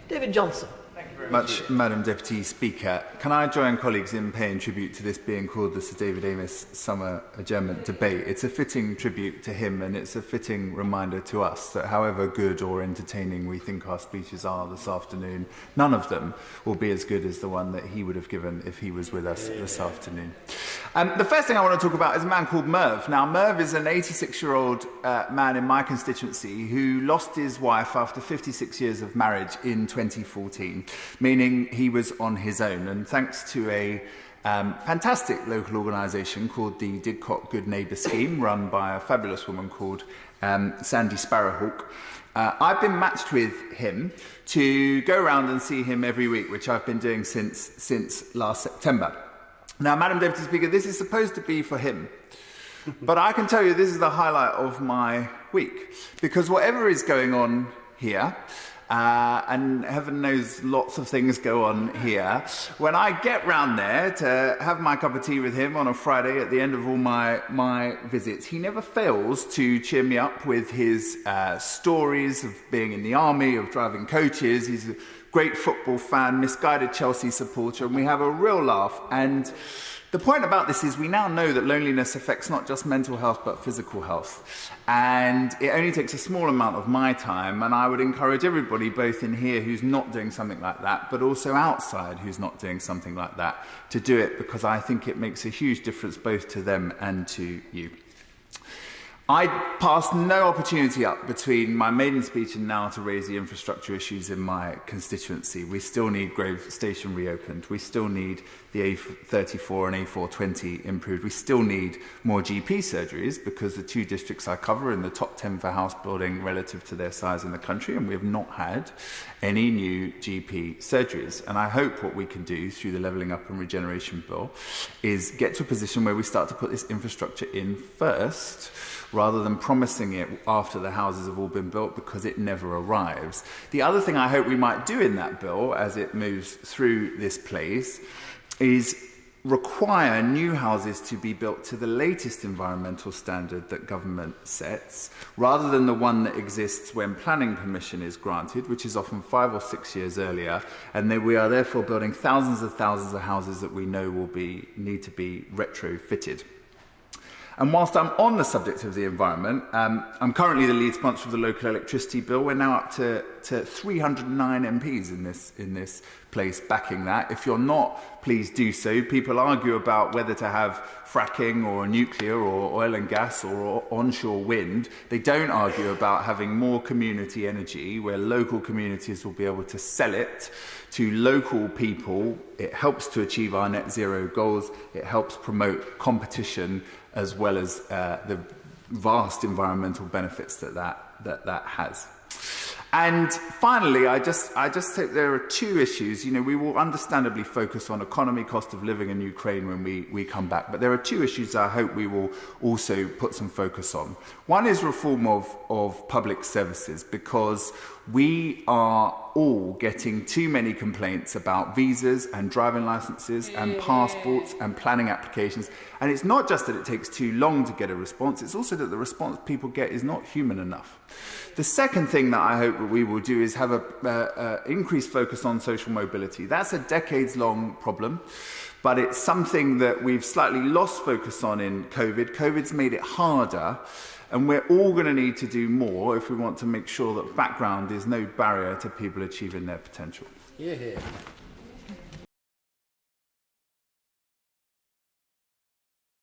David Johnson. Thank you very much, Madam Deputy Speaker. Can I join colleagues in paying tribute to this being called the Sir David Amess Summer Adjournment Debate? It's a fitting tribute to him, and it's a fitting reminder to us that however good or entertaining we think our speeches are this afternoon, none of them will be as good as the one that he would have given if he was with us this afternoon. The first thing I want to talk about is a man called Merv. Now, Merv is an 86-year-old man in my constituency who lost his wife after 56 years of marriage in 2014, meaning he was on his own. And thanks to a fantastic local organisation called the Didcot Good Neighbour Scheme, run by a fabulous woman called Sandy Sparrowhawk, I've been matched with him to go around and see him every week, which I've been doing since last September. Now, Madam Deputy Speaker, this is supposed to be for him, but I can tell you this is the highlight of my week, because whatever is going on here, and heaven knows lots of things go on here, when I get round there to have my cup of tea with him on a Friday at the end of all my visits, he never fails to cheer me up with his stories of being in the army, of driving coaches. He's a great football fan, misguided Chelsea supporter, and we have a real laugh. And the point about this is we now know that loneliness affects not just mental health but physical health. And it only takes a small amount of my time, and I would encourage everybody, both in here who's not doing something like that, but also outside who's not doing something like that, to do it, because I think it makes a huge difference both to them and to you. I passed no opportunity up between my maiden speech and now to raise the infrastructure issues in my constituency. We still need Grove Station reopened. We still need the A34 and A420 improved. We still need more GP surgeries, because the two districts I cover are in the top 10 for house building relative to their size in the country, and we have not had any new GP surgeries. And I hope what we can do through the Levelling Up and Regeneration Bill is get to a position where we start to put this infrastructure in first, rather than promising it after the houses have all been built, because it never arrives. The other thing I hope we might do in that bill, as it moves through this place, is require new houses to be built to the latest environmental standard that government sets, rather than the one that exists when planning permission is granted, which is often 5 or 6 years earlier, and then we are therefore building thousands of houses that we know will need to be retrofitted. And whilst I'm on the subject of the environment, I'm currently the lead sponsor of the local electricity bill. We're now up to 309 MPs in this place backing that. If you're not, please do so. People argue about whether to have fracking or nuclear or oil and gas or onshore wind. They don't argue about having more community energy, where local communities will be able to sell it to local people. It helps to achieve our net zero goals. It helps promote competition, as well as the vast environmental benefits that has. And finally, I just think there are two issues. You know, we will understandably focus on economy, cost of living in Ukraine when we come back, but there are two issues I hope we will also put some focus on. One is reform of public services, because we are all getting too many complaints about visas and driving licenses and passports and planning applications. And it's not just that it takes too long to get a response, it's also that the response people get is not human enough. The second thing that I hope that we will do is have an increased focus on social mobility. That's a decades-long problem, but it's something that we've slightly lost focus on in COVID. COVID's made it harder, and we're all going to need to do more if we want to make sure that background is no barrier to people achieving their potential. Yeah.